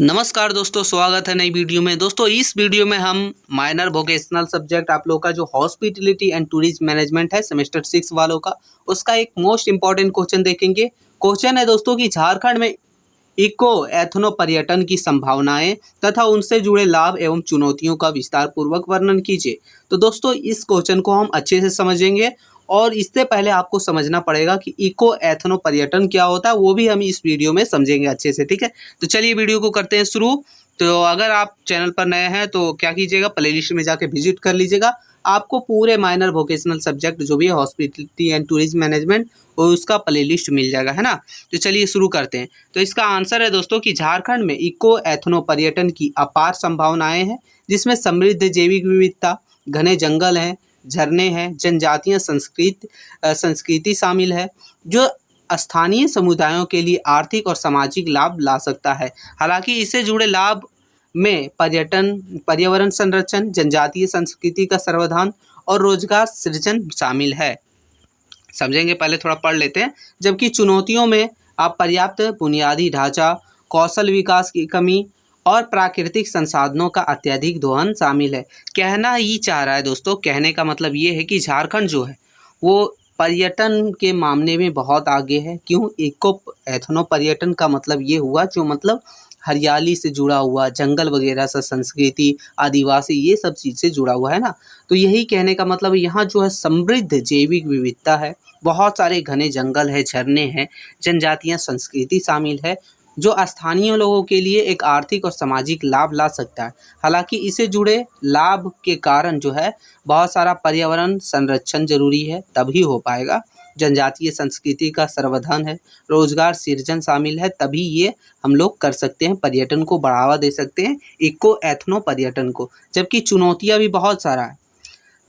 नमस्कार दोस्तों, स्वागत है नई वीडियो में। दोस्तों इस वीडियो में हम माइनर वोकेशनल सब्जेक्ट आप लोग का जो हॉस्पिटलिटी एंड टूरिज्म मैनेजमेंट है सेमेस्टर 6 वालों का, उसका एक मोस्ट इंपॉर्टेंट क्वेश्चन देखेंगे। क्वेश्चन है दोस्तों कि झारखंड में इको एथनो पर्यटन की संभावनाएं तथा उनसे जुड़े लाभ एवं चुनौतियों का विस्तार पूर्वक वर्णन कीजिए। तो दोस्तों इस क्वेश्चन को हम अच्छे से समझेंगे और इससे पहले आपको समझना पड़ेगा कि इको एथनो पर्यटन क्या होता है, वो भी हम इस वीडियो में समझेंगे अच्छे से। ठीक है, तो चलिए वीडियो को करते हैं शुरू। तो अगर आप चैनल पर नए हैं तो क्या कीजिएगा, प्लेलिस्ट में जाके विजिट कर लीजिएगा। आपको पूरे माइनर वोकेशनल सब्जेक्ट जो भी है हॉस्पिटलिटी एंड टूरिज्म मैनेजमेंट, और उसका प्लेलिस्ट मिल जाएगा, है ना। तो चलिए शुरू करते हैं। तो इसका आंसर है दोस्तों कि झारखंड में इको एथनो पर्यटन की अपार संभावनाएं हैं, जिसमें समृद्ध जैविक विविधता, घने जंगल हैं, झरने हैं, जनजातीय संस्कृति शामिल है, जो स्थानीय समुदायों के लिए आर्थिक और सामाजिक लाभ ला सकता है। हालांकि इससे जुड़े लाभ में पर्यटन, पर्यावरण संरक्षण, जनजातीय संस्कृति का संवर्धन और रोजगार सृजन शामिल है। समझेंगे, पहले थोड़ा पढ़ लेते हैं। जबकि चुनौतियों में आप पर्याप्त बुनियादी ढांचा, कौशल विकास की कमी और प्राकृतिक संसाधनों का अत्यधिक दोहन शामिल है। कहना ये चाह रहा है दोस्तों, कहने का मतलब ये है कि झारखंड जो है वो पर्यटन के मामले में बहुत आगे है। क्यों? इको एथनो पर्यटन का मतलब ये हुआ जो मतलब हरियाली से जुड़ा हुआ, जंगल वगैरह से, संस्कृति, आदिवासी, ये सब चीज़ से जुड़ा हुआ है ना। तो यही कहने का मतलब यहाँ जो है समृद्ध जैविक विविधता है, बहुत सारे घने जंगल है, झरने हैं, जनजातीय संस्कृति शामिल है, जो स्थानीय लोगों के लिए एक आर्थिक और सामाजिक लाभ ला सकता है। हालांकि इसे जुड़े लाभ के कारण जो है बहुत सारा पर्यावरण संरक्षण जरूरी है, तभी हो पाएगा। जनजातीय संस्कृति का संवर्धन है, रोजगार सृजन शामिल है, तभी ये हम लोग कर सकते हैं, पर्यटन को बढ़ावा दे सकते हैं, इको एथनो पर्यटन को। जबकि चुनौतियाँ भी बहुत सारा है,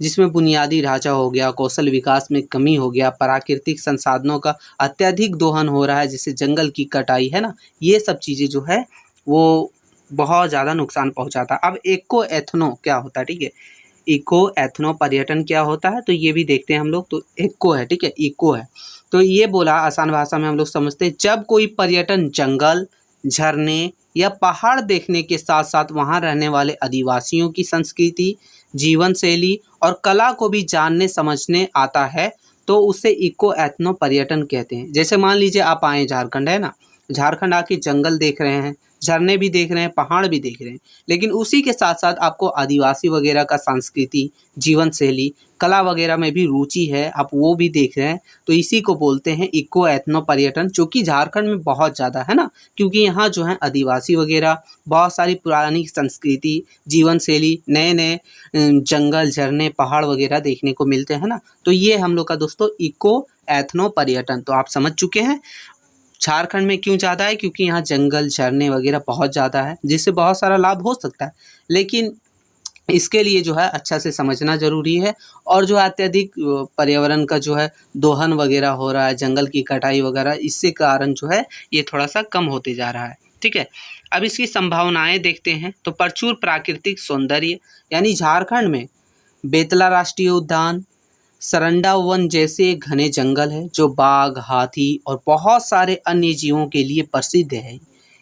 जिसमें बुनियादी ढांचा हो गया, कौशल विकास में कमी हो गया, प्राकृतिक संसाधनों का अत्यधिक दोहन हो रहा है, जैसे जंगल की कटाई, है ना। ये सब चीज़ें जो है वो बहुत ज़्यादा नुकसान पहुंचाता है। अब इको एथनो क्या होता है, ठीक है, इको एथनो पर्यटन क्या होता है, तो ये भी देखते हैं हम लोग। तो इको है, ठीक है, इको है, तो ये बोला आसान भाषा में हम लोग समझते हैं, जब कोई पर्यटन जंगल, झरने या पहाड़ देखने के साथ साथ वहाँ रहने वाले आदिवासियों की संस्कृति, जीवन शैली और कला को भी जानने समझने आता है, तो उसे इको एथनो पर्यटन कहते हैं। जैसे मान लीजिए आप आए झारखंड, है ना, झारखंड आके जंगल देख रहे हैं, झरने भी देख रहे हैं, पहाड़ भी देख रहे हैं, लेकिन उसी के साथ साथ आपको आदिवासी वगैरह का संस्कृति, जीवन शैली, कला वगैरह में भी रुचि है, आप वो भी देख रहे हैं, तो इसी को बोलते हैं इको एथनो पर्यटन, जो कि झारखंड में बहुत ज़्यादा है ना। क्योंकि यहाँ जो है आदिवासी वगैरह, बहुत सारी पुरानी संस्कृति, जीवन शैली, नए नए जंगल, झरने, पहाड़ वगैरह देखने को मिलते हैं ना। तो ये हम लोग का दोस्तों इको एथनो पर्यटन, तो आप समझ चुके हैं झारखंड में क्यों ज़्यादा है, क्योंकि यहाँ जंगल, झरने वगैरह बहुत ज़्यादा है, जिससे बहुत सारा लाभ हो सकता है, लेकिन इसके लिए जो है अच्छा से समझना ज़रूरी है। और जो अत्यधिक पर्यावरण का जो है दोहन वगैरह हो रहा है, जंगल की कटाई वगैरह, इससे कारण जो है ये थोड़ा सा कम होते जा रहा है। ठीक है, अब इसकी संभावनाएं देखते हैं। तो प्रचुर प्राकृतिक सौंदर्य, यानी झारखंड में बेतला राष्ट्रीय उद्यान, सरंडा वन जैसे घने जंगल है, जो बाघ, हाथी और बहुत सारे अन्य जीवों के लिए प्रसिद्ध है।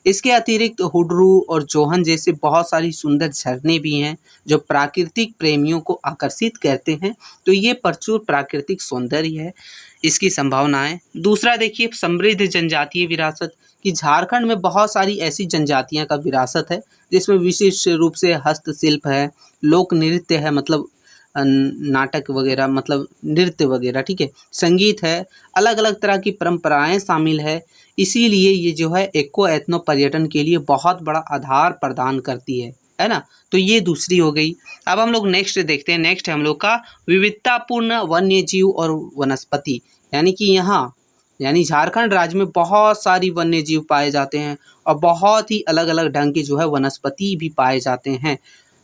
इसके अतिरिक्त हुडरू और जोहन जैसे बहुत सारी सुंदर झरने भी हैं, जो प्राकृतिक प्रेमियों को आकर्षित करते हैं। तो ये प्रचुर प्राकृतिक सौंदर्य है, इसकी संभावनाएं। दूसरा देखिए, समृद्ध जनजातीय विरासत, कि झारखंड में बहुत सारी ऐसी जनजातियां का विरासत है, जिसमें विशिष्ट रूप से हस्तशिल्प है, लोक नृत्य है, मतलब नाटक वगैरह, मतलब नृत्य वगैरह, ठीक है, संगीत है, अलग अलग तरह की परंपराएं शामिल है। इसीलिए ये जो है इको एथनो पर्यटन के लिए बहुत बड़ा आधार प्रदान करती है ना। तो ये दूसरी हो गई। अब हम लोग नेक्स्ट देखते हैं। नेक्स्ट है हम लोग का विविधतापूर्ण वन्य जीव और वनस्पति, यानी कि यहाँ, यानी झारखंड राज्य में बहुत सारी वन्य जीव पाए जाते हैं और बहुत ही अलग अलग ढंग के जो है वनस्पति भी पाए जाते हैं,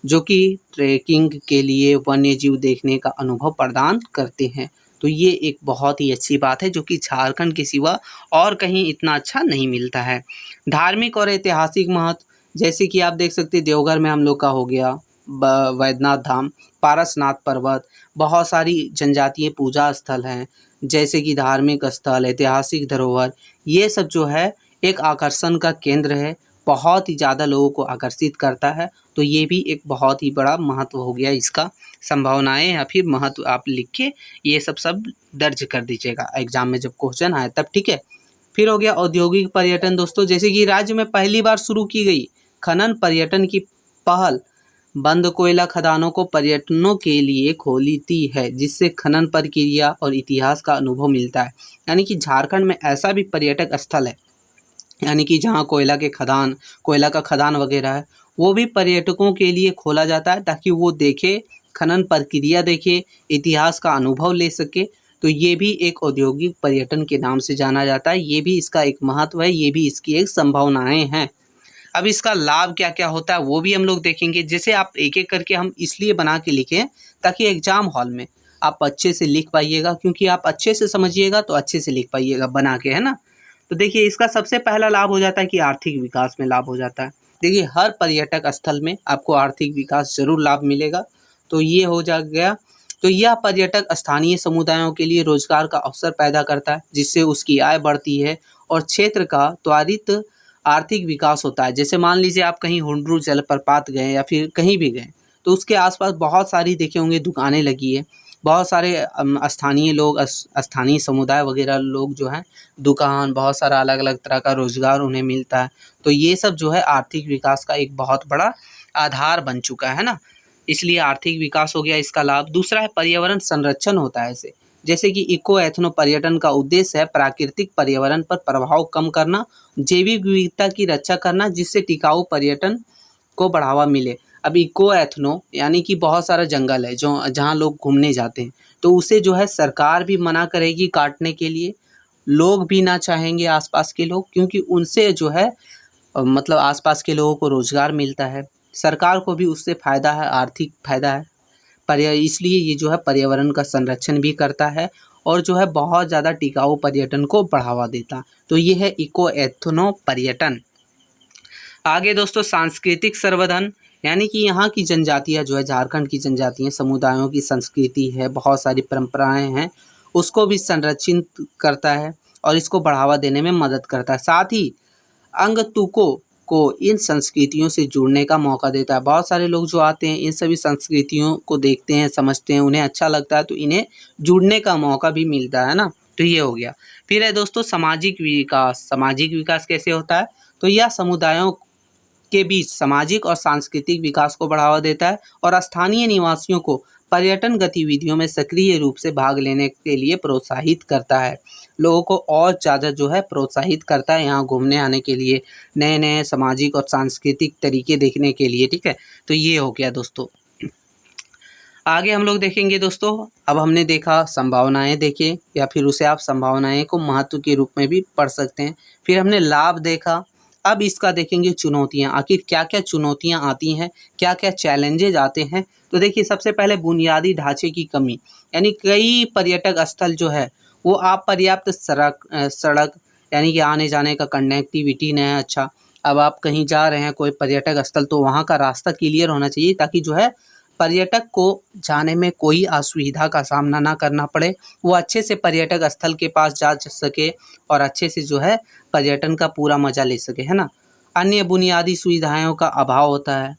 जो कि ट्रैकिंग के लिए, वन्य जीव देखने का अनुभव प्रदान करते हैं। तो ये एक बहुत ही अच्छी बात है, जो कि झारखंड के सिवा और कहीं इतना अच्छा नहीं मिलता है। धार्मिक और ऐतिहासिक महत्व, जैसे कि आप देख सकते हैं देवघर में हम लोग का हो गया वैद्यनाथ धाम, पारसनाथ पर्वत, बहुत सारी जनजातीय पूजा स्थल हैं, जैसे कि धार्मिक स्थल, ऐतिहासिक धरोहर, ये सब जो है एक आकर्षण का केंद्र है। बहुत ही ज़्यादा लोगों को आकर्षित करता है। तो ये भी एक बहुत ही बड़ा महत्व हो गया इसका, संभावनाएं या फिर महत्व आप लिख के ये सब दर्ज कर दीजिएगा एग्जाम में जब क्वेश्चन आए तब, ठीक है। फिर हो गया औद्योगिक पर्यटन दोस्तों, जैसे कि राज्य में पहली बार शुरू की गई खनन पर्यटन की पहल बंद कोयला खदानों को पर्यटनों के लिए खोलती है, जिससे खनन प्रक्रिया और इतिहास का अनुभव मिलता है। यानी कि झारखंड में ऐसा भी पर्यटक स्थल है, यानी कि जहाँ कोयला का खदान वगैरह है, वो भी पर्यटकों के लिए खोला जाता है ताकि वो देखे, खनन प्रक्रिया देखे, इतिहास का अनुभव ले सके। तो ये भी एक औद्योगिक पर्यटन के नाम से जाना जाता है। ये भी इसका एक महत्व है, ये भी इसकी एक संभावनाएं हैं। अब इसका लाभ क्या क्या होता है वो भी हम लोग देखेंगे। जैसे आप एक एक करके हम इसलिए बना के लिखें ताकि एग्जाम हॉल में आप अच्छे से लिख पाइएगा, क्योंकि आप अच्छे से समझिएगा तो अच्छे से लिख पाइएगा बना के, है ना। तो देखिए इसका सबसे पहला लाभ हो जाता है कि आर्थिक विकास में लाभ हो जाता है। देखिए हर पर्यटक स्थल में आपको आर्थिक विकास जरूर लाभ मिलेगा। तो ये हो जा गया। तो यह पर्यटक स्थानीय समुदायों के लिए रोजगार का अवसर पैदा करता है, जिससे उसकी आय बढ़ती है और क्षेत्र का त्वरित आर्थिक विकास होता है। जैसे मान लीजिए आप कहीं हुंड्रू जलप्रपात गए या फिर कहीं भी गए, तो उसके आसपास बहुत सारी देखे होंगे दुकानें लगी है, बहुत सारे स्थानीय लोग, स्थानीय समुदाय वगैरह लोग जो हैं, दुकान, बहुत सारा अलग अलग तरह का रोजगार उन्हें मिलता है। तो ये सब जो है आर्थिक विकास का एक बहुत बड़ा आधार बन चुका है ना, इसलिए आर्थिक विकास हो गया इसका लाभ। दूसरा है पर्यावरण संरक्षण होता है इसे, जैसे कि इको एथनो पर्यटन का उद्देश्य है प्राकृतिक पर्यावरण पर प्रभाव कम करना, जैविक विविधता की रक्षा करना, जिससे टिकाऊ पर्यटन को बढ़ावा मिले। अब इको एथनो यानी कि बहुत सारा जंगल है जो जहाँ लोग घूमने जाते हैं, तो उसे जो है सरकार भी मना करेगी काटने के लिए, लोग भी ना चाहेंगे आसपास के लोग, क्योंकि उनसे जो है मतलब आसपास के लोगों को रोजगार मिलता है, सरकार को भी उससे फ़ायदा है, आर्थिक फ़ायदा है। इसलिए ये जो है पर्यावरण का संरक्षण भी करता है और जो है बहुत ज़्यादा टिकाऊ पर्यटन को बढ़ावा देता। तो ये है इको एथनो पर्यटन। आगे दोस्तों सांस्कृतिक संवर्धन, यानी कि यहाँ की जनजातियाँ जो है, झारखंड की जनजातियाँ, समुदायों की संस्कृति है, बहुत सारी परंपराएं हैं, उसको भी संरक्षित करता है और इसको बढ़ावा देने में मदद करता है। साथ ही आगंतुकों को इन संस्कृतियों से जुड़ने का मौका देता है। बहुत सारे लोग जो आते हैं इन सभी संस्कृतियों को देखते हैं, समझते हैं, उन्हें अच्छा लगता है, तो इन्हें जुड़ने का मौका भी मिलता है ना। तो ये हो गया। फिर है दोस्तों सामाजिक विकास। सामाजिक विकास कैसे होता है? तो यह समुदायों के बीच सामाजिक और सांस्कृतिक विकास को बढ़ावा देता है और स्थानीय निवासियों को पर्यटन गतिविधियों में सक्रिय रूप से भाग लेने के लिए प्रोत्साहित करता है। लोगों को और ज़्यादा जो है प्रोत्साहित करता है यहाँ घूमने आने के लिए, नए नए सामाजिक और सांस्कृतिक तरीके देखने के लिए, ठीक है। तो ये हो गया दोस्तों। आगे हम लोग देखेंगे दोस्तों, अब हमने देखा संभावनाएं देखे, या फिर उसे आप संभावनाएं को महत्व के रूप में भी पढ़ सकते हैं। फिर हमने लाभ देखा, अब इसका देखेंगे चुनौतियां। आखिर क्या क्या चुनौतियां आती हैं, क्या क्या चैलेंजेज आते हैं। तो देखिए सबसे पहले बुनियादी ढांचे की कमी, यानी कई पर्यटक स्थल जो है वो अपर्याप्त सड़क यानी कि आने जाने का कनेक्टिविटी नहीं है अच्छा। अब आप कहीं जा रहे हैं कोई पर्यटक स्थल, तो वहाँ का रास्ता क्लियर होना चाहिए ताकि जो है पर्यटक को जाने में कोई असुविधा का सामना ना करना पड़े, वो अच्छे से पर्यटक स्थल के पास जा सके और अच्छे से जो है पर्यटन का पूरा मज़ा ले सके, है ना। अन्य बुनियादी सुविधाओं का अभाव होता है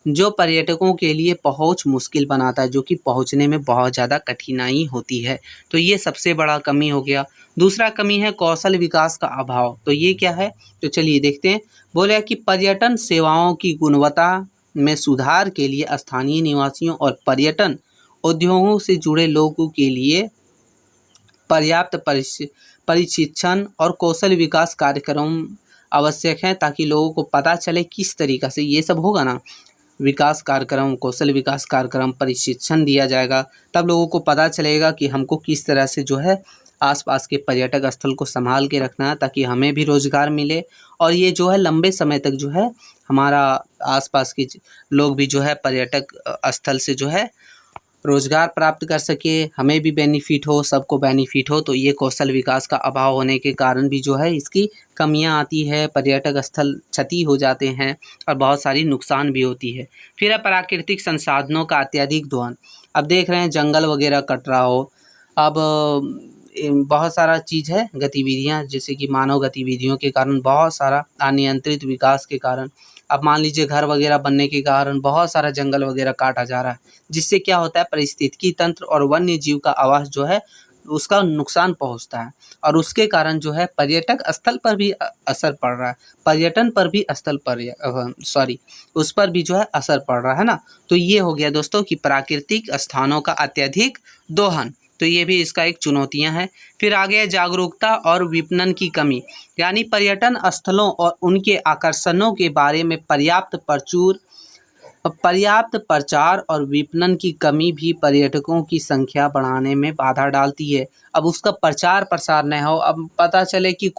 जो पर्यटकों के लिए पहुंच मुश्किल बनाता है, जो कि पहुंचने में बहुत ज़्यादा कठिनाई होती है। तो ये सबसे बड़ा कमी हो गया। दूसरा कमी है कौशल विकास का अभाव। तो ये क्या है? तो चलिए देखते हैं। बोले कि पर्यटन सेवाओं की गुणवत्ता में सुधार के लिए स्थानीय निवासियों और पर्यटन उद्योगों से जुड़े लोगों के लिए पर्याप्त प्रशिक्षण और कौशल विकास कार्यक्रम आवश्यक है, ताकि लोगों को पता चले किस तरीक़ा से ये सब होगा ना, विकास कार्यक्रम, कौशल विकास कार्यक्रम, प्रशिक्षण दिया जाएगा, तब लोगों को पता चलेगा कि हमको किस तरह से जो है आसपास के पर्यटक स्थल को संभाल के रखना है, ताकि हमें भी रोज़गार मिले और ये जो है लंबे समय तक जो है हमारा आसपास के लोग भी जो है पर्यटक स्थल से जो है रोज़गार प्राप्त कर सके, हमें भी बेनिफिट हो, सबको बेनिफिट हो। तो ये कौशल विकास का अभाव होने के कारण भी जो है इसकी कमियां आती है, पर्यटक स्थल क्षति हो जाते हैं और बहुत सारी नुकसान भी होती है। फिर है प्राकृतिक संसाधनों का अत्यधिक दोहन। अब देख रहे हैं जंगल वगैरह कट रहा हो, अब बहुत सारा चीज़ है, गतिविधियाँ, जैसे कि मानव गतिविधियों के कारण बहुत सारा अनियंत्रित विकास के कारण, अब मान लीजिए घर वगैरह बनने के कारण बहुत सारा जंगल वगैरह काटा जा रहा है, जिससे क्या होता है पारिस्थितिकी तंत्र और वन्य जीव का आवास जो है उसका नुकसान पहुंचता है, और उसके कारण जो है पर्यटक स्थल पर भी असर पड़ रहा है, पर्यटन पर भी स्थल पर उस पर भी जो है असर पड़ रहा है ना। तो ये हो गया दोस्तों कि प्राकृतिक स्थानों का अत्यधिक दोहन, तो ये भी इसका एक चुनौतियां हैं। फिर आगे जागरूकता और विपणन की कमी, यानी पर्यटन स्थलों और उनके आकर्षणों के बारे में पर्याप्त प्रचार और विपणन की कमी भी पर्यटकों की संख्या बढ़ाने में बाधा डालती है। अब उसका प्रचार प्रसार न हो, अब पता चले कि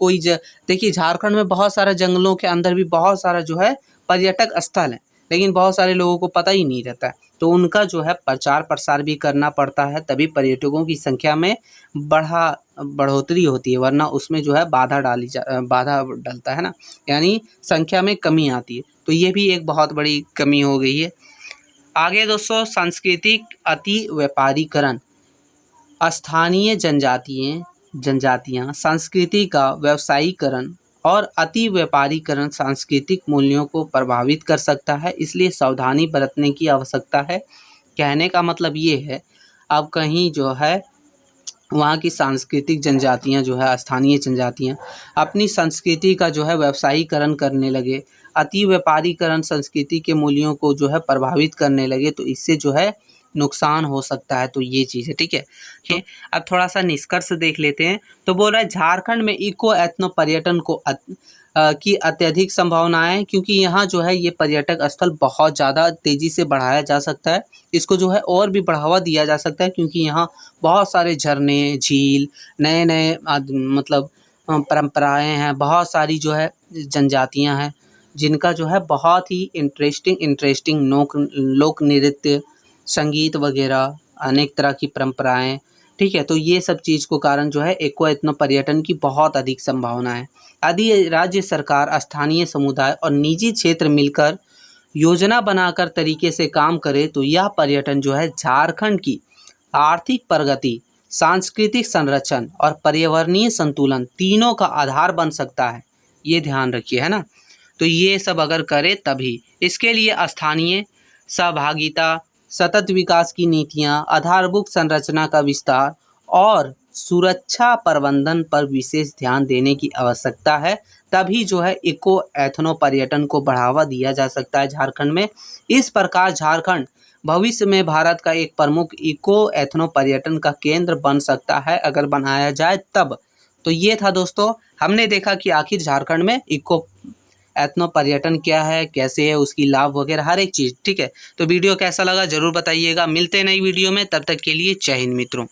देखिए झारखंड में बहुत सारे जंगलों के अंदर भी बहुत सारा जो है पर्यटक स्थल है, लेकिन बहुत सारे लोगों को पता ही नहीं रहता है, तो उनका जो है प्रचार प्रसार भी करना पड़ता है, तभी पर्यटकों की संख्या में बढ़ोतरी होती है, वरना उसमें जो है बाधा डलता है ना, यानी संख्या में कमी आती है। तो ये भी एक बहुत बड़ी कमी हो गई है। आगे दोस्तों सांस्कृतिक अति व्यापारीकरण, स्थानीय जनजातियाँ संस्कृति का व्यवसायीकरण और अति व्यापारीकरण सांस्कृतिक मूल्यों को प्रभावित कर सकता है, इसलिए सावधानी बरतने की आवश्यकता है। कहने का मतलब ये है, अब कहीं जो है वहाँ की सांस्कृतिक जनजातियाँ जो है, स्थानीय जनजातियाँ अपनी संस्कृति का जो है व्यवसायीकरण करने लगे, अति व्यापारीकरण संस्कृति के मूल्यों को जो है प्रभावित करने लगे, तो इससे जो है नुकसान हो सकता है। तो ये चीज़ है, ठीक है। तो अब थोड़ा सा निष्कर्ष देख लेते हैं। तो बोल रहा है झारखंड में इको एथनो पर्यटन की अत्यधिक संभावनाएं, क्योंकि यहाँ जो है ये पर्यटक स्थल बहुत ज़्यादा तेज़ी से बढ़ाया जा सकता है, इसको जो है और भी बढ़ावा दिया जा सकता है, क्योंकि यहाँ बहुत सारे झरने, झील, नए नए मतलब परंपराएं हैं, बहुत सारी जो है जनजातियाँ हैं जिनका जो है बहुत ही इंटरेस्टिंग लोक नृत्य, संगीत वगैरह, अनेक तरह की परंपराएं, ठीक है। तो ये सब चीज़ को कारण जो है इको एथनो पर्यटन की बहुत अधिक संभावना है। यदि राज्य सरकार, स्थानीय समुदाय और निजी क्षेत्र मिलकर योजना बनाकर तरीके से काम करे तो यह पर्यटन जो है झारखंड की आर्थिक प्रगति, सांस्कृतिक संरक्षण और पर्यावरणीय संतुलन तीनों का आधार बन सकता है। ये ध्यान रखिए, है ना। तो ये सब अगर करे तभी, इसके लिए स्थानीय सहभागिता, सतत विकास की नीतियाँ, आधारभूत संरचना का विस्तार और सुरक्षा प्रबंधन पर विशेष ध्यान देने की आवश्यकता है, तभी जो है इको एथनो पर्यटन को बढ़ावा दिया जा सकता है झारखंड में। इस प्रकार झारखंड भविष्य में भारत का एक प्रमुख इको एथनो पर्यटन का केंद्र बन सकता है, अगर बनाया जाए तब। तो ये था दोस्तों, हमने देखा कि आखिर झारखंड में इको एथनो पर्यटन क्या है, कैसे है, उसकी लाभ वगैरह हर एक चीज़, ठीक है। तो वीडियो कैसा लगा ज़रूर बताइएगा। मिलते हैं नई वीडियो में, तब तक के लिए जय हिंद मित्रों।